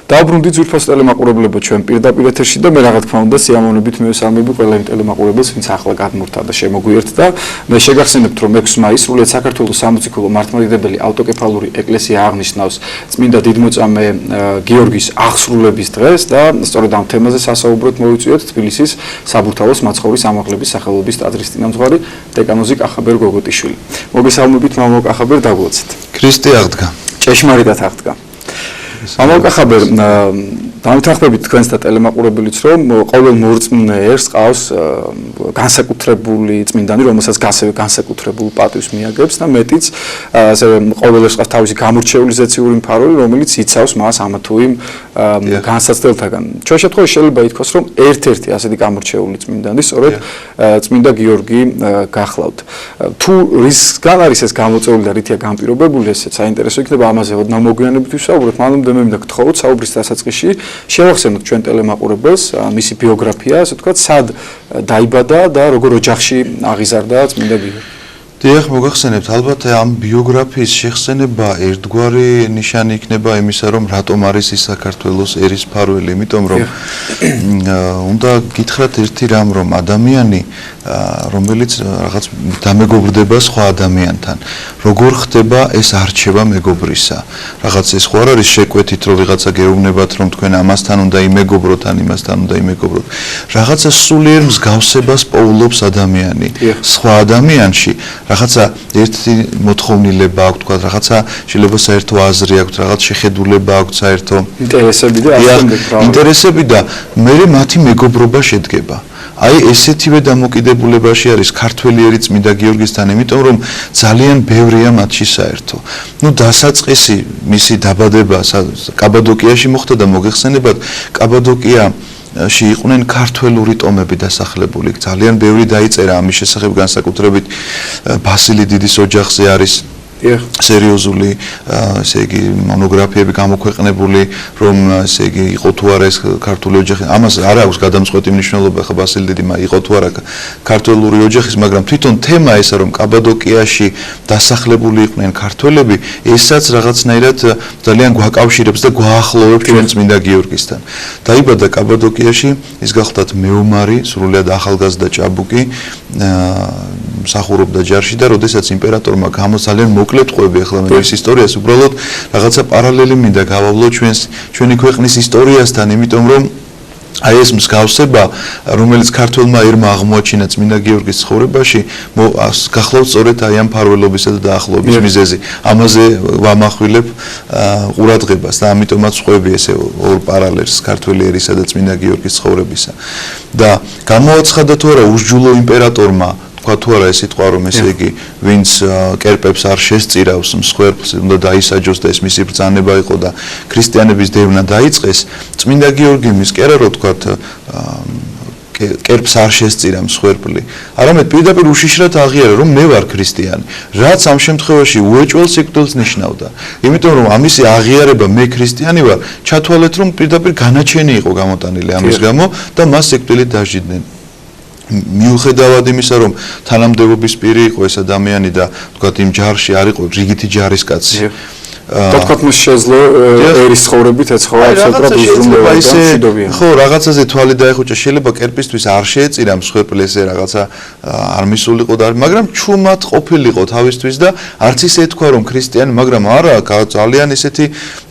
დაუბრუნდი ძვირფას ტელემაყურებლებო ჩვენ პირდაპირ ეთერში და მე რა თქმა უნდა სიამოვნებით მივესალმები ყველა იმ ტელემაყურებელს, ვინც ახლა გადმორთა და შემოგვიერთდა. მე შეგახსენებთ, რომ 6 მაისს სრულიად საქართველოს სამოციქულო მართლმადიდებელი ავტოკეფალური ეკლესია აღნიშნავს წმინდა დიდმოწამე გიორგის აღსრულების დღეს და სწორედ ამ თემაზე სასაუბროდ მოვიწვიოთ თბილისის საბურთალოს მაცხოვრის ამაღლების სახელობის ტაძრის წინამძღვარი დეკანოზი კახაბერ გოგოტიშვილი. მოგესალმებით, მამო კახაბერ, დაგლოცეთ. ქრისტე აღდგა. ჭეშმარიტად აღდგა. მამო კახაბერ, დამთანხმებით თქვენს და ტელემაყურებელიც, რომ ყოველ მორწმუნეებს ყავს განსაკუთრებული წმინდანი, რომელსაც ასევე განსაკუთრებულ პატივს მიაგებს და მეტიც ასევე ყოველს ყავს თავისი გამორჩეული ზეციური მფარველი, რომელიც იცავს მას ამა თუ იმ განსაცდელთაგან. ჩვენ შემთხვევაში შეიძლება ითქვას, რომ ერთ-ერთი ასეთი გამორჩეული წმინდანი სწორედ წმინდა გიორგი გახლავთ. თუ რისგან არის ეს გამოწვეული და რითია განპირობებული, ესეც საინტერესო იქნება, ამაზე ოდნავ მოგვიანებით ვისაუბროთ. მანამდე მე მინდა გთხოვოთ საუბრის დასაწყისში შევახსენოთ ჩვენ ტელემაყურებელს მისი ბიოგრაფია, ასე ვთქვათ, სად დაიბადა და როგორ ოჯახში აღიზარდა წმინდა გიორგი. დიახ, მოგახსენებთ, ალბათ ამ ბიოგრაფიის შეხსენება ერთგვარი ნიშანი იქნება იმისა, რომ რატომ არის ის საქართველოს ერის მფარველი, იმიტომ რომ უნდა გითხრათ ერთი რამ, რომ ადამიანი რომელიც რაღაც დამეგობრდება სხვა ადამიანთან, როგორ ხდება ეს არჩევა მეგობრისა. რაღაც ეს ხო არ არის შეკვეთით, რომ ვიღაცა გეუბნებათ, რომ თქვენ ამასთან უნდა იმეგობროთ, ან იმასთან უნდა იმეგობროთ. რაღაცა სულიერ მსგავსებას პოულობს ადამიანი სხვა ადამიანში. რაღაცა ერთი მოთხოვნილება აქვს, თქვა, რაღაცა შეიძლება საერთო აზრი აქვს, რაღაც შეხედულება აქვს, საერთო ინტერესები და მე მათი მეგობრობა შედგება. აი ესეთივე დამოკიდებულებაში არის ქართველი ერი წმინდა გიორგისთან, იმიტომ რომ ძალიან ბევრია მათში საერთო. დასაწყისი მისი დაბადება კაბადოკიაში მოხდა და მოგეხსენებათ, კაბადოკიაში იყვნენ ქართველური ტომები დასახლებული. ძალიან ბევრი დაიწერა ამის შესახებ, განსაკუთრებით ბასილი დიდის ოჯახზე არის სერიოზული ესე იგი მონოგრაფიები გამოქვეყნებული, რომ ესე იგი იყო თუ არა ეს ქართული ოჯახი. ამას არ აქვს გადამწყვეტი მნიშვნელობა, ხა ბასილი დიდი იყო თუ არა ქართული ოჯახის, მაგრამ თვითონ თემა ესა, რომ კაბადოკიაში დასახლებული იყვნენ ქართველები, ესაც რაღაცნაირად ძალიან გვაკავშირებს და გვაახლოვებს ჩვენ წმინდა გიორგისთან. დაიბადა კაბადოკიაში, ის გახლდათ მეომარი, სრულიად ახალგაზრდა ჭაბუკი, მსახურობდა ჯარში და როდესაც იმპერატორმა ძალიან მოკლედ ყვები ახლა მე ის ისტორიას, უბრალოდ რაღაცა პარალელი მინდა გავავლო ჩვენი ქვეყნის ისტორიასთან, იმიტომ რომ აი ეს მსგავსება, რომელიც ქართველმა ერმა აღმოაჩინა წმინდა გიორგის ცხოვრებაში, გახლავთ სწორედ აი ამ მფარველობისა და დაახლოების მიზეზი. ამაზე ვამახვილებ ყურადღებას და ამიტომაც ყვები ესე ორ პარალელს ქართველი ერისა და წმინდა გიორგის ცხოვრებისა. და გამოაცხადა თუ არა უსჯულო იმპერატორმა, თქვა თუ არა ეს სიტყვა, რომ ესე იგი ვინც კერპებს არ შესწირავს მსხვერპლს, უნდა დაისაჯოს და ეს მისი ბრძანება იყო და ქრისტიანების დევნა დაიწყეს. წმინდა გიორგი მის კი არა, რომ თქვათ კერპს არ შესწირა მსხვერპლი, არამედ პირდაპირ უშიშრად აღიარა, რომ მე ვარ ქრისტიანი, რაც ამ შემთხვევაში უეჭველ სიკვდილს ნიშნავდა. იმიტომ რომ ამისი აღიარება მე ქრისტიანი ვარ, ჩათვალეთ, რომ პირდაპირ განაჩენი იყო გამოტანილი ამის გამო და მას სიკვდილით დასჯიდნენ. მიუხედავად იმისა, რომ თანამდებობის პირი იყო ეს ადამიანი და თქვათ იმ ჯარში არ იყო რიგითი ჯარისკაცი. თქვათ მას შეძლო ერის ცხოვრებით ეცხოვა აბსოლუტურად უზრუნველობა და მშვიდობიანი. ხო, რაღაცაზე თვალი დაეხუჭა, შეიძლება კერპისთვის არ შეეწირა მსხვერპლი ესე რაღაცა არ მისულიყო და მაგრამ ჩუმად ყოფილიყო თავისთვის და არც ისე ეთქვა, რომ ქრისტიანი, მაგრამ არა, ძალიან ესეთი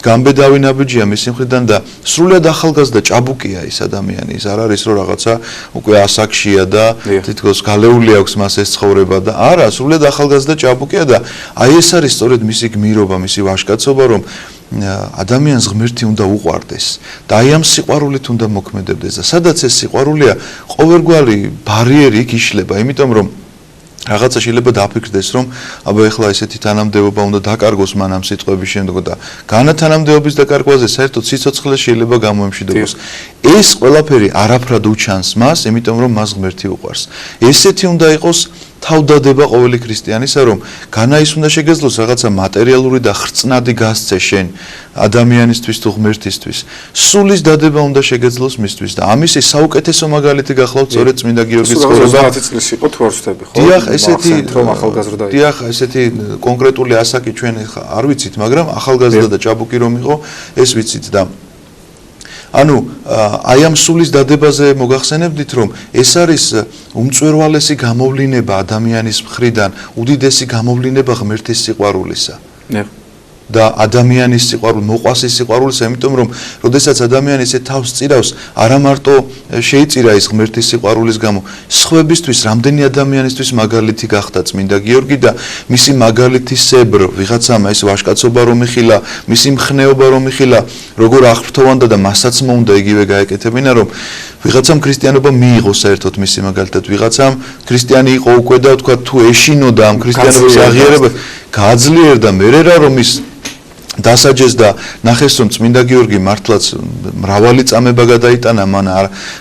გამბედავი ნაბიჯია მის მხრიდან და სრულიად ახალგაზრდა ჭაბუკია ის ადამიანი. ის არ არის რომ რაღაცა უკვე ასაკშია და თითქოს გალეული აქვს მას ეს ცხოვრება და არა, სრულიად ახალგაზრდა ჭაბუკია და აი ეს არის სწორედ მისი გმირობა, მისი ვაჟკაცობა, რომ ადამიანს ღმერთი უნდა უყვარდეს და აი ამ სიყვარულით უნდა მოქმედებდეს და სადაც ეს სიყვარულია, ყოველგვარი ბარიერი იქ იშლება, იმიტომ რომ რაღაცა შეიძლება დაფიქრდეს, რომ აბა ეხლა ესეთი თანამდებობა უნდა დაკარგოს მან ამ სიტყვების შემდგომ და განათანამდებობის დაკარგვაზე საერთოდ სიცოცხლე შეიძლება გამოემშვიდობოს. ეს ყველაფერი არაფრად უჩანს მას, იმიტომ რომ მას ღმერთი უყვარს. ესეთი უნდა იყოს თავდადება ყოველი ქრისტიანისა, რომ განაის უნდა შეგეძლოს რაღაცა მატერიალური და ხრწნადი გასცე შენ ადამიანისთვის თუ ღმერთისთვის. სულის დადება უნდა შეგეძლოს მისთვის და ამისი საუკეთესო მაგალითი გახლავთ სწორედ წმინდა გიორგის ცხოვრება. 30 წლის იყო თუ არ ვცდები, ხო? დიახ, ესეთი რომ ახალგაზრდა იყო. დიახ, ესეთი კონკრეტული ასაკი ჩვენ არ ვიცით, მაგრამ ახალგაზრდა და ჭაბუკი რომ იყო, ეს ვიცით და ანუ აი ამ სულის დადებაზე მოგახსენებდით, რომ ეს არის უმწვერვალესი გამოვლინება ადამიანის მხრიდან, უდიდესი გამოვლინება ღმერთის სიყვარულისა. და ადამიანის სიყვარული, მოყვასის სიყვარულისა, იმიტომ რომ როდესაც ადამიანი ესე თავს წირავს, არა მარტო შეიწირა ის ღმერთის სიყვარულის გამო, სხვებისთვის, რამდენი ადამიანისთვის მაგალითი გახდა წმინდა გიორგი და მისი მაგალითისებრ ვიღაცამ ეს ვაჟკაცობა რომ იხილა, მისი მხნეობა რომ იხილა, როგორ აღფრთოვანდა და მასაც მოუნდა იგივე გაეკეთებინა, რომ ვიღაცამ ქრისტიანობა მიიღო საერთოდ მისი მაგალითად, ვიღაცამ ქრისტიანი იყო უკვე და თქვა თუ ეშინოდა ამ ქრისტიანობის აღიარება, გააძლიერდა მერე რა რომ ის დასაჯეს და ნახეს რომ წმინდა გიორგი მართლაც მრავალი წამება გადაიტანა მან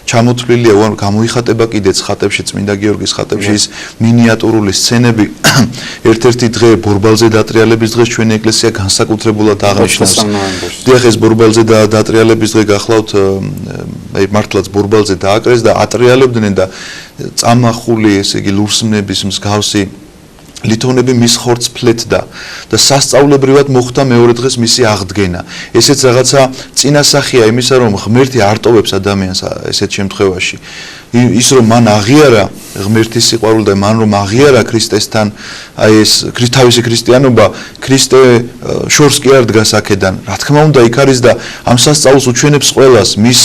ჩამოთვლილია გამოიხატება კიდეც ხატებში წმინდა გიორგის ხატებში ის მინიატურული სცენები ერთ-ერთი დღე ბორბალზე დატრიალების დღეს ჩვენი ეკლესია განსაკუთრებულად აღნიშნავს. დიახ ეს ბორბალზე დატრიალების დღე გახლავთ აი მართლაც ბორბალზე დააკრეს და ატრიალებდნენ და წამახული ესე იგი ლურსმნების მსგავსი ლითონები მის ხორცს ფლეთდა და სასწაულებრივად მოხდა მეორე დღეს მისი აღდგენა. ესეც რაღაცა წინასახია იმისა, რომ ღმერთი არ ტოვებს ადამიანს ესეთ შემთხვევაში. ის რომ მან აღიარა ღმერთის სიყვარული და მან რომ აღიარა ქრისტესთან აი ეს თავისი ქრისტიანობა, ქრისტე შორს კი არ დგას აქედან. რა თქმა უნდა, იქ არის და ამ სასწაულს უჩვენებს ყველას, მის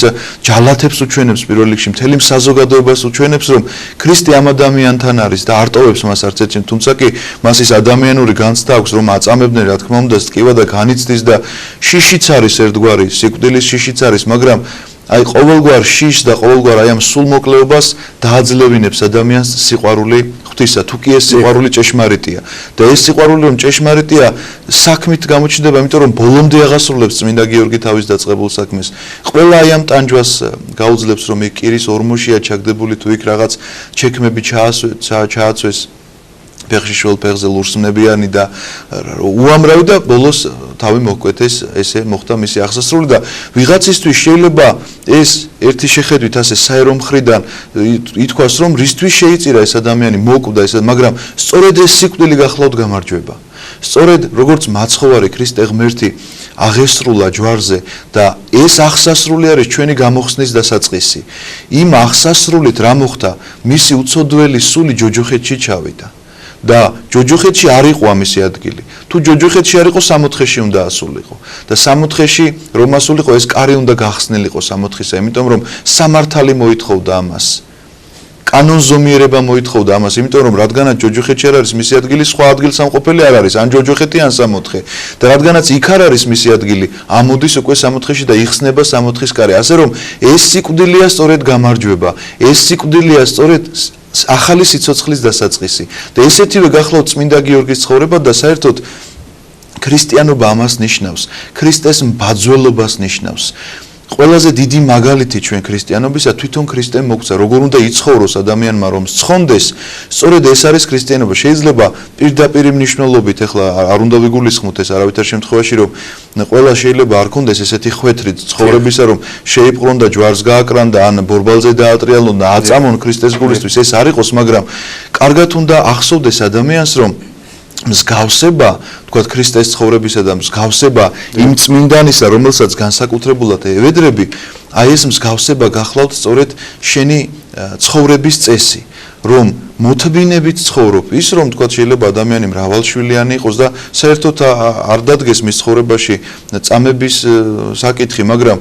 ჯალათებს უჩვენებს პირველ რიგში, მთელი საზოგადოებას უჩვენებს, რომ ქრისტე ამ ადამიანთან არის და არ ტოვებს მას არც ერთში, თუმცა კი მას ის ადამიანური განცდა აქვს, რომ აწამებდნენ, რა თქმა უნდა, სტკივა და განიცდის და შიშიც არის ერთგვარი, სიკვდილის შიშიც არის, მაგრამ აი ყოველგვარ შიშს და ყოველგვარ აი ამ სულმოკლეობას დააძლევინებს ადამიანს სიყვარული ღვთისა, თუ კი ეს სიყვარული ჭეშმარიტია. და ეს სიყვარული რომ ჭეშმარიტია, საქმით გამოჩნდება, იმიტომ რომ ბოლომდე აღასრულებს წმინდა გიორგი თავის დაწყებულ საქმეს. ყველა აი ამ ტანჯვას გაუძლებს, რომ იქ კირის ორმოშია ჩაგდებული, თუ იქ რაღაც ჩექმები ჩააცვეს ფეხშიშვალ ფეხზე ლურსმნებიანი და უამრავი და ბოლოს თავი მოკვეთეს, ესე მოხდა მისი აღსასრული და ვიღაცისთვის შეიძლება ეს ერთი შეხედვით ასე საერო მხრიდან ითქვას, რომ რისთვის შეიწირა ეს ადამიანი, მოკვდა ეს, მაგრამ სწორედ ეს სიკვდილი გახლავთ გამარჯვება. სწორედ როგორც მაცხოვარი ქრისტე ღმერთი აღესრულა ჯვარზე და ეს აღსასრული არის ჩვენი გამოხსნის დასაწყისი. იმ აღსასრულით რა მოხდა? მისი უცოდველი სული ჯოჯოხეთში ჩავიდა. და ჯოჯოხეთში არ იყო ამისი ადგილი. თუ ჯოჯოხეთში არ იყო, სამოთხეში უნდა ასულიყო. და სამოთხეში რომ ასულიყო, ეს კარი უნდა გახსნილიყო სამოთხისა, იმიტომ რომ სამართალი მოითხოვდა ამას. კანონზომიერება მოითხოვდა ამას, იმიტომ რომ რადგანაც ჯოჯოხეთში არ არის მისი ადგილი, სხვა ადგილსამყოფელი არ არის, ან ჯოჯოხეთი, ან სამოთხე. და რადგანაც იქ არ არის მისი ადგილი, ამოდის უკვე სამოთხეში და იხსნება სამოთხის კარი. ასე რომ ეს სიკვდილია სწორედ გამარჯვება. ეს სიკვდილია სწორედ ახალი სიცოცხლის დასაწყისი. და ესეთივე გახლავთ წმინდა გიორგის ცხოვრება და საერთოდ ქრისტიანობა ამას ნიშნავს. ქრისტეს mbadzველობას ნიშნავს. ყველაზე დიდი მაგალითი ჩვენ ქრისტიანობისა თვითონ ქრისტემ მოგცა, როგორ უნდა იცხოვროს ადამიანმა რომ სცონდეს, სწორედ ეს არის ქრისტიანობა. შეიძლება პირდაპირ მნიშვნელობით, ეხლა არ უნდა ვიგულისხმოთ ეს არავითარ შემთხვევაში, რომ ყველა შეიძლება არ კონდეს ესეთი ხვეთრი ცხოვრებისა, რომ შეიპყრონ და ჯვარს გააკრან და ან ბორბალზე დაატრიალონ და აწამონ ქრისტეს გულისთვის, ეს არ იყოს, მაგრამ კარგად უნდა ახსოვდეს ადამიანს, რომ მსგავსება, თქვათ ქრისტეს ცხოვრებისა და მსგავსება იმ წმინდანისა, რომელსაც განსაკუთრებულად ევედრები, აი ეს მსგავსება გახლავთ სწორედ შენი ცხოვრების წესი, რომ მოთმინებით ცხოვრობ. ის რომ თქვათ შეიძლება ადამიანი მრავალშვილიანი იყოს და საერთოდ არ დადგეს მის ცხოვრებაში წამების საკითხი, მაგრამ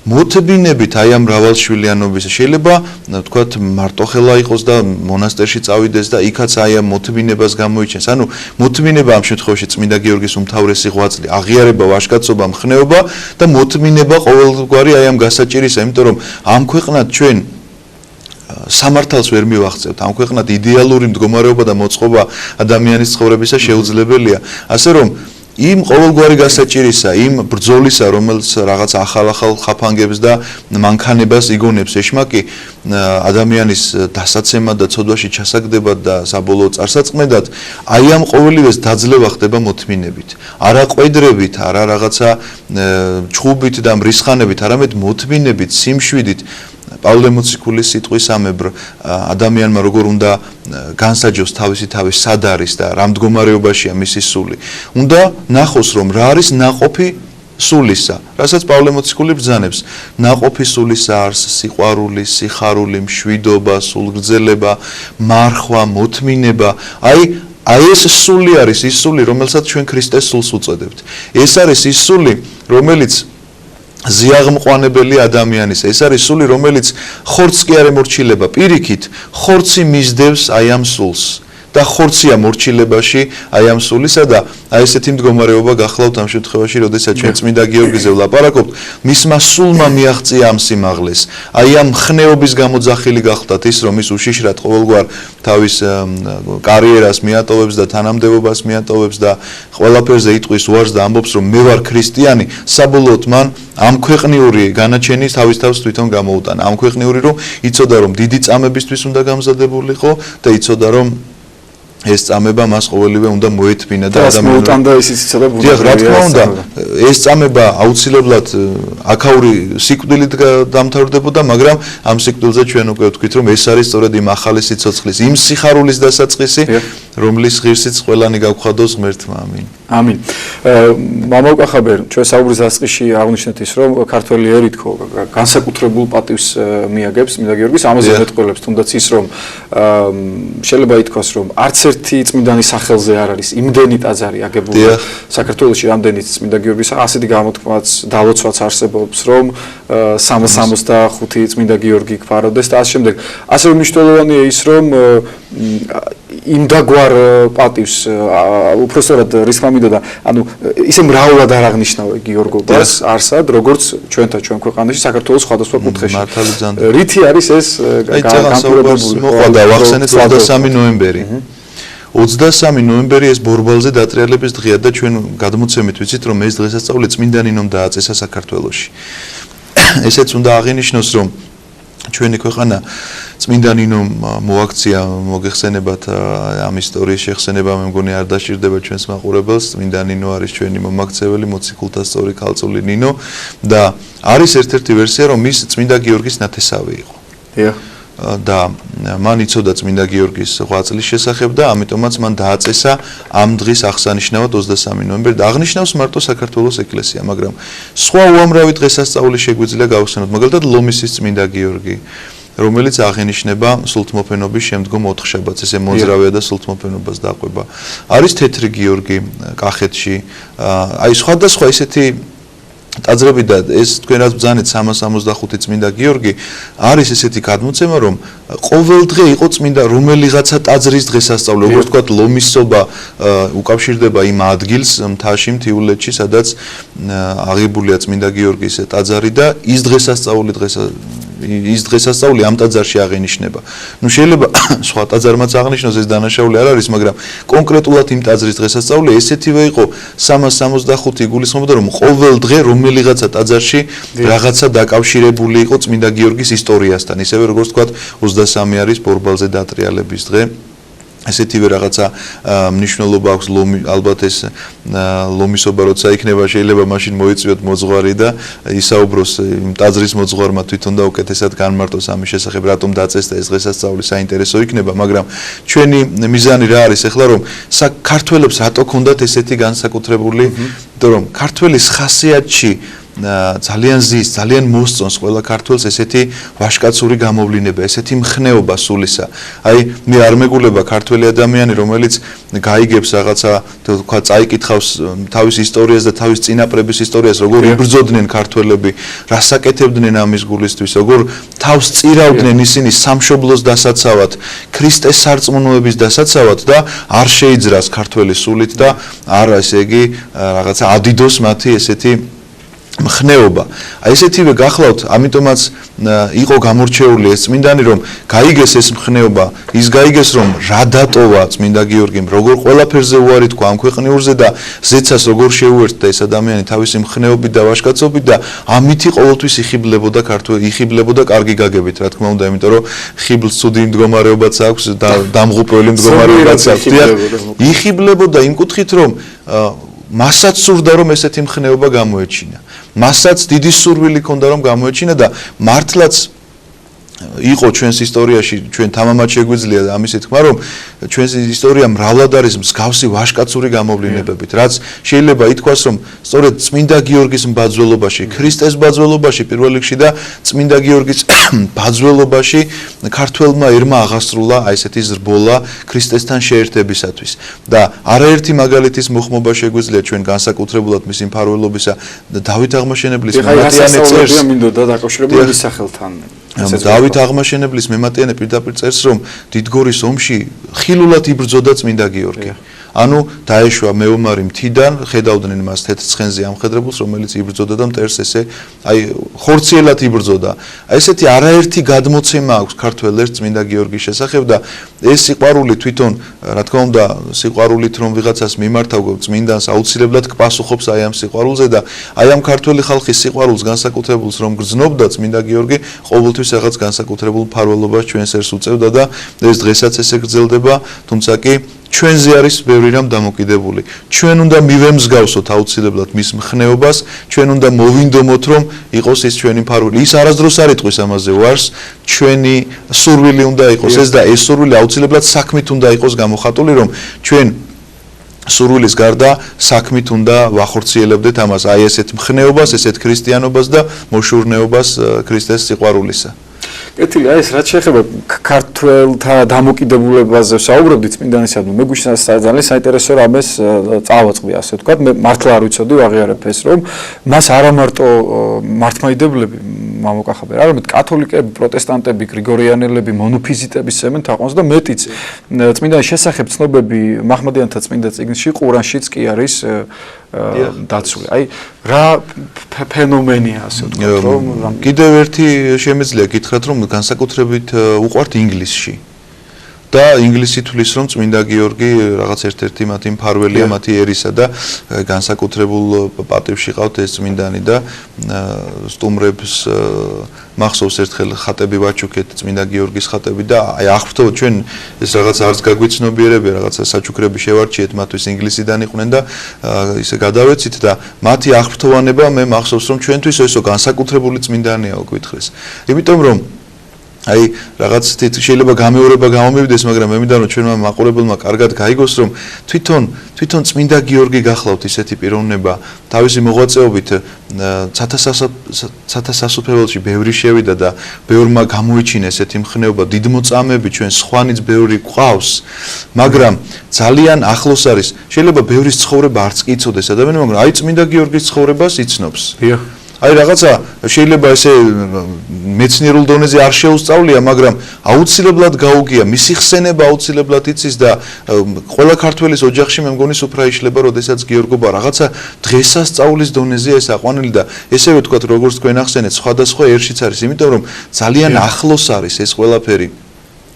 მოთმინებით აი ამ მრავალშვილიანობის შეიძლება თქვათ მარტოხელა იყოს და მონასტერში წავიდეს და იქაც აი ამ მოთმინებას გამოიჩენს. ანუ მოთმინება ამ შემთხვევაში წმინდა გიორგის უმთავრესი ღვაწლი, აღიარება, ვაჟკაცობა, მხნეობა და მოთმინება ყოველგვარი აი ამ გასაჭირისა, იმიტომ რომ ამ ქვეყნად ჩვენ სამართალს ვერ მივახცევთ. ამ ქვეყნად იდეალური მდგომარეობა და მოწყობა ადამიანის ცხოვრებისა შეუძლებელია. ასე რომ იმ ყოველგვარი გასაჭირისა, იმ ბრძოლისა, რომელიც რაღაც ახალ-ახალ ხაფანგებს და მანქანებას იგონებს ეშმაკი, ადამიანის დასაცემად და ცოდვაში ჩასაგდებად და საბოლოო წარსაწყმედად, აი ამ ყოველივეს დაძლევა ხდება მოთმინებით. არა ყვედრებით, არა რაღაცა ჩხუბით და მრისხანებით, არამედ მოთმინებით, სიმშვიდით. პავლე მოციქულის სიტყვისამებრ ადამიანმა როგორ უნდა განსაჯოს თავისი თავი სად არის და რა მდგომარეობაშია მისი სული. უნდა ნახოს რომ რა არის ნაყოფი სულისა, რასაც პავლე მოციქული ბრძანებს. ნაყოფი სულისა არის სიყვარული, სიხარული, მშვიდობა, სულგრძელება, მარხვა, მოთმინება. აი ეს სული არის ის სული, რომელსაც ჩვენ ქრისტეს სულს უწოდებთ. ეს არის ის სული, რომელიც ზიაღმყვანებელი ადამიანის. ეს არის სული, რომელიც ხორცს კი არ ემორჩილება, პირიქით, ხორცი მისდევს აი ამ სულს. და ხორცია მორჩილებაში აი ამ სულისა და აი ესეთი მდგომარეობა გახლავთ ამ შემთხვევაში, როდესაც ჩვენ წმინდა გიორგიზე ვლაპარაკობთ, მისმა სულმა მიაღწია ამ სიმაღლეს. აი ამ ხნეობის გამოძახილი გახლავთ ის, რომ ის უშიშრად ყოველგვარ თავის კარიერას მიატოვებს და თანამდებობას მიატოვებს და ყველაფერზე იტყვის უარს და ამბობს, რომ მე ვარ ქრისტიანი, საბოლოოდ მან ამ ქვეყნიური განაჩენის თავის თავს თვითონ გამოუტანა. ამ ქვეყნიური რომ იცოდა, რომ დიდი წამებისთვის უნდა გამზადებულიყო და იცოდა, რომ ეს წამება მას ყოველივე უნდა მოეთმინა და ადამიანს ისიც იცოდა ბუნებრივია. რა თქმა უნდა, ეს წამება აუცილებლად აქაური სიკვდილით დამთავრდებოდა, მაგრამ ამ სიკვდილზე ჩვენ უკვე ვთქვით, რომ ეს არის სწორედ იმ ახალი სიცოცხლის, იმ სიხარულის დასაწყისი, რომლის ღირსიც ყველანი გავხადოს ღმერთმა. ამინ. ამინ. მამაო კახაბერ, ჩვენ საუბრის დასაწყისში აღნიშნეთ ის, რომ ქართველი ერი თქო განსაკუთრებულ პატივს მიაგებს წმინდა გიორგის, ამაზე მეტყველებს, თუნდაც ის, რომ შეიძლება ითქვას, რომ არც ერთი წმინდანის სახელზე არ არის იმდენი ტაძარი აგებული საქართველოში, რამდენიც წმინდა გიორგის ასეთი გამოთქმაც დალოცვაც არსებობს, რომ 365 წმინდა გიორგი გვაროდეს და ასე შემდეგ. ასევე მნიშვნელოვანია ის, რომ იმდაგვარ პატივს უпростоრად რისხმა მინდოდა, ანუ ისე მრავლად არ აღნიშნავ გიორგობას არსად, როგორც ჩვენ ქვეყანაში საქართველოს სხვადასხვა კუთხეში. რითი არის ეს განსაკუთრებული მოყვანა ვახსენეთ 23 ნოემბერი. 23 ნოემბერი ეს ბორბალზე დატრიალების დღეა და ჩვენ გადმოცემით ვიცით, რომ ეს დღესასწაული წმინდა ნინომ დააწესა საქართველოში. ესეც უნდა აღინიშნოს, რომ ჩვენი ქვეყანა წმინდა ნინომ მოაქცია, მოგეხსენებათ ამ ისტორიის შეხსენება, მე მგონი არ დასჭირდება ჩვენს მაყურებელს. წმინდა ნინო არის ჩვენი მომაქცეველი, მოციქულთა სწორი ქალწული ნინო და არის ერთ-ერთი ვერსია, რომ ის წმინდა გიორგის ნათესავი იყო. და მან იცოდა წმინდა გიორგის ღვაწლის შესახებ და ამიტომაც მან დააწესა ამ დღის აღსანიშნავად 23 ნოემბერი და აღნიშნავს მარტო საქართველოს ეკლესია, მაგრამ სხვა უამრავი დღესასწაული შეგვიძლია გავხსენოთ, მაგალითად ლომისის წმინდა გიორგი, რომელიც აღენიშნება სულთმოფენობის შემდგომ 4 შაბათს, ესე მოძრავია და სულთმოფენობას დაყვება. არის თეთრი გიორგი კახეთში, აი სხვადასხვა ისეთი ტაძრები და ეს თქვენ რაც ბრძანეთ 365 წმინდა გიორგი არის ესეთი გადმოცემა, რომ ყოველ დღე იყო წმინდა რომელიღაცა ტაძრის დღესასწაული, როგორც თქვა ლომისობა უკავშირდება იმ ადგილს მთაში, მთიულეთში, სადაც აღებულია წმინდა გიორგის ტაძარი და ის დღესასწაული ამ ტაძარში აღინიშნება. ნუ შეიძლება სხვა ტაძარმაც აღნიშნოს, ეს დანაშაული არ არის, მაგრამ კონკრეტულად იმ ტაძრის დღესასწაული ესეთივე იყო 365 იგულისხმობდა, რომ ყოველ დღე რომელიღაცა ტაძარში რაღაცა დაკავშირებული იყო წმინდა გიორგის ისტორიასთან, ისევე როგორც თქვა 23 არის ბორბალზე დატრიალების დღე. ესეთივე რაღაცა მნიშვნელობა აქვს ალბათ ეს ლომისობა როცა იქნება შეიძლება მაშინ მოიწვიოთ მოძღვარი და ისაუბროს იმ ტაძრის მოძღვარმა თვითონ და უკეთესად განმარტოს ამის შესახებ რატომ დაწესდა ეს დღესასწაული საინტერესო იქნება, მაგრამ ჩვენი მიზანი რა არის ახლა, რომ საქართველოს რატო ქონდათ ესეთი განსაკუთრებული, რომ ქართველის ხასიათში ძალიან ზის, ძალიან მოსწონს ყველა ქართველს ესეთი ვაშკაცური გამოვლინება, ესეთი მხნეობა სულისა. აი, მე არ მეგულება ქართველი ადამიანი, რომელიც გაიგებს რაღაცა, თქვა, წაიკითხავს თავის ისტორიას და თავის წინაპრების ისტორიას, როგორ იბრძოდნენ ქართველები, რას აკეთებდნენ ამის გულისთვის, როგორ თავს წირავდნენ ისინი სამშობლოს დასაცავად, ქრისტეს სარწმუნოების დასაცავად და არ შეიძრას ქართველი სულით და არა, ესე იგი, რაღაცა ადიდოს მათი ესეთი მხნეობა. აი ესეთივე გახლავთ, ამიტომაც იყო გამორჩეული ეს წმინდანი, რომ გაიგეს ეს მხნეობა, ის გაიგეს, რომ რა დატოვა წმინდა გიორგიმ, როგორ ყველაფერზე უარი თქვა ამ ქვეყნიურზე და ზეცას როგორ შეუერთდა ეს ადამიანი თავისი მხნეობით და ვაშკაცობით და ამითი ყოველთვის იხიბლებოდა კარგი გაგებით, რა თქმა უნდა, იმიტომ რომ ხიბლს ცუდი მდგომარეობაც აქვს და დამღუპველი მდგომარეობაც აქვს. იხიბლებოდა იმ კუთხით, რომ მასაც სურდა, რომ ესეთი მხნეობა გამოეჩინა. მასაც დიდი სურვილი ჰქონდა, რომ გამოეჩინა და მართლაც იყო ჩვენს ისტორიაში ჩვენ თამამად შეგვიძლია ამისი თქმა რომ ჩვენს ისტორია მრავლად არის მსგავსი ვაჟკაცური გამოვლინებებით რაც შეიძლება ითქვას რომ სწორედ წმინდა გიორგის ბაძველობაში ქრისტეს ბაძველობაში პირველ რიგში და წმინდა გიორგის ბაძველობაში ქართველმა ერმა აღასრულა აი ესეთი ზრბოლა ქრისტესთან შეერთებისათვის და არაერთი მაგალითის მოხმობა შეგვიძლია ჩვენ განსაკუთრებულად მისი მფარველობისა დავით აღმაშენებლის მემატიანე წერს მინდოდა დაკავშირებული სახელთან დავით აღმაშენებლის მემატიანე პირდაპირ წერს რომ დიდგორის ომში ხილულად იბრძოდა წმინდა გიორგი ანუ დაეშვა მეომარი მთიდან ხედავდნენ მას თეთრ ცხენზე ამხედრებულს რომელიც იბრძოდა და მტერს ესე აი ხორციელად იბრძოდა აი ესეთი არაერთი გადმოცემა აქვს ქართველ ერთ წმინდა გიორგის შესახებ და ეს სიყვარული თვითონ რა თქმა უნდა სიყვარულით რომ ვიღაცას მიმართავ წმინდანს აუცილებლად გპასუხობს აი ამ სიყვარულზე და აი ამ ქართველი ხალხის სიყვარულს განსაკუთრებულს რომ გრძნობდა წმინდა გიორგი ყოველთვის რაღაც განსაკუთრებულ მფარველობას ჩვენს ერს უწევდა და ეს დღესაც ესე გრძელდება თუმცა კი ჩვენზე არის ბევრი რამ დამოკიდებული. ჩვენ უნდა მივემსგავსოთ აუცილებლად მის მხნეობას, ჩვენ უნდა მოვინდომოთ რომ იყოს ეს ჩვენი მფარველი. ის არასდროს არ იტყვის ამაზე ვარს, ჩვენი სურვილი უნდა იყოს ეს და ეს სურვილი აუცილებლად საქმით უნდა იყოს გამოხატული რომ ჩვენ სურვილის გარდა საქმით უნდა ვახორციელებდეთ ამას, აი ესეთ მხნეობას, ესეთ ქრისტიანობას და მოშურნეობას ქრისტეს სიყვარულისა. კეთილი, აი ეს რაც შეეხება ქართველთა დამოკიდებულებაზე საუბრობდით წმინდანისადმი, მე გვიშანა ძალიან საინტერესო რამეს წავაწყდი ასე ვთქვათ, მე მართლა არ ვიცოდი ვაღიარებ ეს რომ მას არა მარტო მართლმადიდებლები მამუკახაბერ, არამედ კათოლიკები, პროტესტანტები, გრიგორიანელები, მონოფიზიტები სცემენ თაყვანს და მეტიც წმინდანის შესახებ ცნობები მაჰმადიანთა წმინდა წიგნში, ყურანშიც კი არის დაცული. აი რა ფენომენია ასე ვთქვათ, რომ კიდევ ერთი შემეძლია გითხრათ რომ განსაკუთრებით უყვართ ინგლისში. და ინგლისი თulis რომ წმინდა გიორგი რაღაც ერთ-ერთი მათი მფარველია მათი ერისა და განსაკუთრებულ პატივში ყავთ ეს წმინდანი და სტუმრებს მახსოვს ერთხელ ხატები ვაჩუქეთ წმინდა გიორგის ხატები და აი აღფრთოვოთ ჩვენ ეს რაღაც არც გაგვიცნობიერებია რაღაცა საჩუქრები შევარჩიეთ მათთვის ინგლისიდან იყვნენ და ისე გადავეცით და მათი აღფრთოვანება მე მახსოვს რომ ჩვენთვის ესო განსაკუთრებული წმინდანია გითხრეს იმიტომ რომ აი რაღაც შეიძლება გამეორება გამომივიდეს მაგრამ მე მინდა რომ ჩვენმა მაყურებელმა კარგად გაიგოს რომ თვითონ წმინდა გიორგი გახლავთ ისეთი პიროვნება თავისი მოღვაწეობით ცათასასუფეველში ბევრი შევიდა და ბევრმა გამოიჩინა ესეთი მხნეობა დიდმოწამეები ჩვენ სხვანიც ბევრი გვყავს მაგრამ ძალიან ახლოს არის შეიძლება ბევრის ცხოვრება არც კი იცოდეს ადამიანი მაგრამ აი წმინდა გიორგის ცხოვრებას იცნობს აი რაღაცა შეიძლება ესე მეცნიერულ დონეზე არ შეუსწავლია, მაგრამ აუცილებლად გაუგია, მისი ხსენება აუცილებლად იცის და ყველა ქართველის ოჯახში მე მგონი სუფრა იშლება, როდესაც გიორგობა რაღაცა დღესასწაულის დონეზეა ეს აყვანილი და ესევე ვთქვათ, როგორც თქვენ ახსენეთ, სხვადასხვა ერშიც არის, იმიტომ რომ ძალიან ახლოს არის ეს ყველაფერი.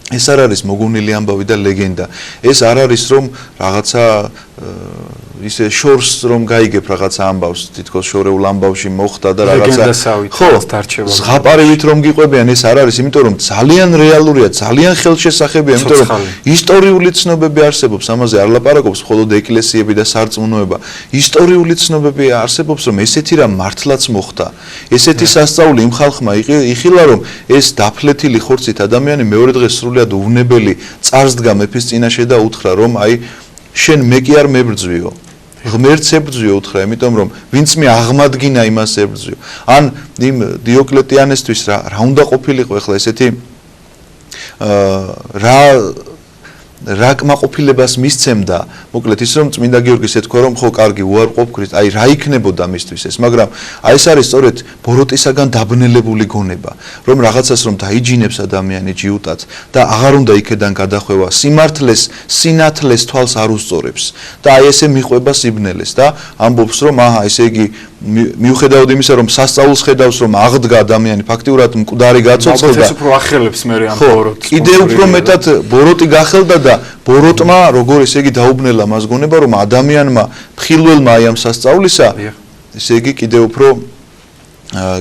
ეს არ არის მოგონილი ამბავი და ლეგენდა. ეს არ არის რომ რაღაცა ისე შორს რომ გაიგებ რაღაცა ამბავს, თითქოს შორეულ ამბავში მოხდა და რაღაცა ხო, ზღაპარივით რომ გიყვებიან, ეს არ არის, იმიტომ რომ ძალიან რეალურია, ძალიან ხელშესახებია, იმიტომ რომ ისტორიული ცნობები არსებობს, ამაზე არ ლაპარაკობს მხოლოდ ეკლესიები და სარწმუნოება. ისტორიული ცნობები არსებობს, რომ ესეთი რამ მართლაც მოხდა. ესეთი სასწაული იმ ხალხმა იხილა, რომ ეს დაფლეთილი ხორცით ადამიანი მეორე დღეს სრულად უვნებელი წარსდგა მეფის წინაშე და უთხრა, რომ აი შენ მე კი არ მებრძვიო. ღმერთს ებრძვიო უთხრა, იმიტომ რომ ვინც მე აღმადგინა იმას ებრძვიო. ან იმ დიოკლეტიანესთვის რა უნდა ყოფილიყო ახლა ესეთი რა კმაყოფილებას მისცემდა, მოკლედ ის რომ წმინდა გიორგის ეთქვა რომ ხო კარგი უარყოფ ქრისტე, აი რა იქნებოდა მისთვის ეს, მაგრამ აი ეს არის სწორედ ბოროტისაგან დაბნელებული გონება, რომ რაღაცას რომ დაიჯინებს ადამიანი ჯიუტად და აღარ უნდა იქედან გადახვევა, სიმართლეს, სინათლეს თვალს არ უსწორებს და აი ესე მიყვება სიბნელეს და ამბობს რომ აჰა ესე იგი მიუხედავად იმისა რომ სასწაულს ხედავს რომ აღდგა ადამიანი ფაქტიურად მკვდარი გაწოცხლდა ეს უფრო ახელებს მე ამ ბოროტს კიდე უფრო მეტად ბოროტი გახელდა და ბოროტმა როგორ ესე იგი დაუბნელა მას გონება რომ ადამიანმა მხილველმა აი ამ სასწაულისა ესე იგი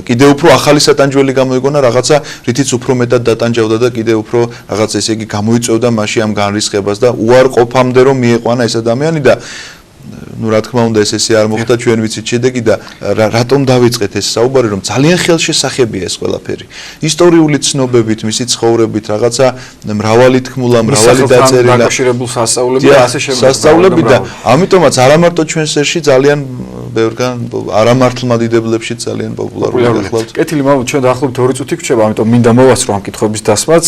კიდე უფრო ახალი სატანჯველი გამოიგონა რაღაცა რითიც უფრო მეტად დატანჯავდა და კიდე უფრო რაღაც ესე იგი გამოიწვევდა მასში ამ განრისხებას და უარყოფამდე რომ მieყვანა ეს ადამიანი და ну რა თქმა უნდა ეს არ მოხდა ჩვენ ვიცით შედეგი და რატომ დავიწყეთ ეს საუბარი რომ ძალიან ხელშესახებია ეს ყველაფერი ისტორიული ცნობებით მისი ცხოვრებით რაღაცა მრავალი თქმულა მრავალი დაწერილი დაკავშირებულ სასწაულები და ასე შემდეგ სასწაულები და ამიტომაც არა მარტო ჩვენ სერში ძალიან ბევრგან არამართლმადიდებლებში ძალიან პოპულარულია გახლავთ კეთილი მამო ჩვენ დაახლოებით 2 წუთი გვჭირდება ამიტომ მინდა მოვასწრო ამ კითხების დასმაც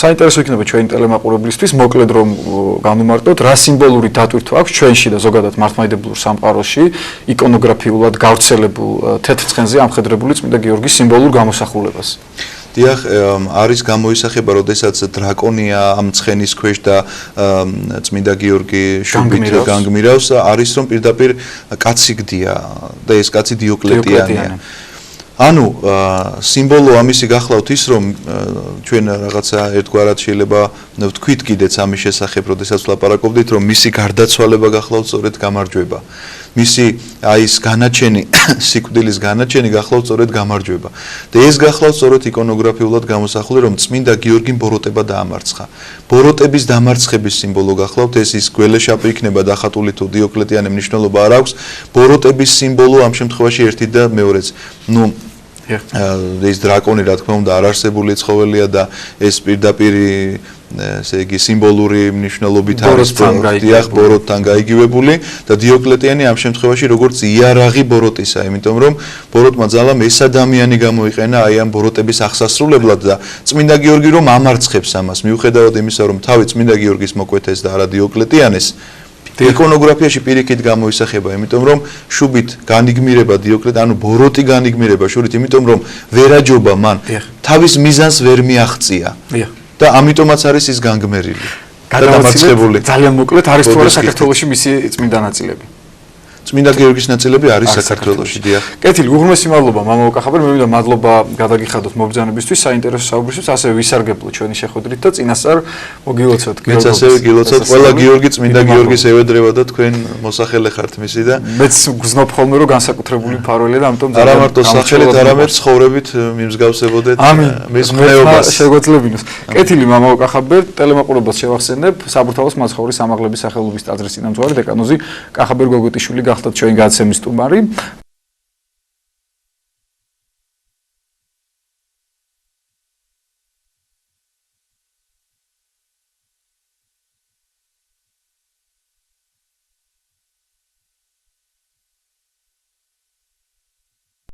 საინტერესო იქნება ჩვენი ტელემაყურებლისთვის მოკლედ რომ განვმარტოთ რა სიმბოლური დატვირთვა აქვს ჩვენში და ზოგადად მართლმადიდებლურ სამყაროში იკონოგრაფიულად გავრცელებულ თეთრ-ცხენზე ამხედრებული წმინდა გიორგის სიმბოლურ გამოსახულებას დიახ არის გამოისახება როდესაც დრაკონია ამ ცხენის ქვეშ და წმინდა გიორგი შუბით განგმირავს არის რომ პირდაპირ კაცი გდია და ეს კაცი დიოკლეტიანია ანუ სიმბოლო ამისი გახლავთ ის რომ ჩვენ რაღაცა ერთგვარად შეიძლება ვთქვით კიდეც ამის შესახებ როდესაც ვლაპარაკობდით რომ მისი გარდაცვალება გახლავთ სწორედ გამარჯვება მისი აი ეს განაჩენი სიკვდილის განაჩენი გახლავთ სწორედ გამარჯვება და ეს გახლავთ სწორედ იკონოგრაფიულად გამოსახული რომ წმინდა გიორგიმ ბოროტება დაამარცხა ბოროტების დამარცხების სიმბოლო გახლავთ ეს ის გველეშაპი იქნება დახატული თუ დიოკლეტიანე მნიშვნელობა არ აქვს ბოროტების სიმბოლო ამ შემთხვევაში ერთი და მეორეც ნუ ეს დრაკონი რა თქმა უნდა არარსებული ცხოველია და ეს პირდაპირ ესე იგი სიმბოლური მნიშვნელობით არის დიახ ბოროტთან გაიგივებული და დიოკლეტიანი ამ შემთხვევაში როგორც იარაღი ბოროტისა იმიტომ რომ ბოროტმა ძალამ ეს ადამიანი გამოიყენა აი ამ ბოროტების აღსასრულებლად და წმინდა გიორგი რომ ამარცხებს ამას მიუხედავად იმისა რომ თავი წმინდა გიორგის მოკვეთეს და არა დიოკლეტიანეს იკონოგრაფიაში პირიქით გამოისახება, იმიტომ რომ შუბით განიგმირება დიოკლეტი, ანუ ბოროტი განიგმირება შურით, იმიტომ რომ ვერაჯობა მან თავის მიზანს ვერ მიაღწია. და ამიტომაც არის ის განგმერილი. გადამარცხებული. ძალიან მოკლედ არის თუ არა საქართველოში მისი წმინდა ნაწილები. წმინდა გიორგის ნაწილები არის საქართველოში, დიახ. კეთილი, უღრმესი მადლობა მამაო კახაბერ, მე მინდა მადლობა გადაგიხადოთ მობრძანებისთვის, საინტერესო საუბრისთვის, ასევე ვისარგებლო ჩვენი შეხვედრით და წინასწარ მოგილოცოთ. მეც ასევე გილოცოთ, ყველა გიორგი წმინდა გიორგის ევედრება და თქვენ მოსახელე ხართ მისი და მეც გზნობ ხოლმე რომ განსაკუთრებული მფარველია და ამიტომ არა მარტო სახელით, არამედ ცხოვრებით მიმსგავსებოდეთ მის ხმეობას. შეგვეძლებინოს. კეთილი მამაო კახაბერ, ტელემაყურებელს შევახსენებ, საბურთალოს მაცხოვრის სამაღლების სახელობის ტაძრის წინამძღვარი დეკანოზი კახაბერ გოგოტიშვილი გახდათ ჩვენი გადაცემის სტუმარი.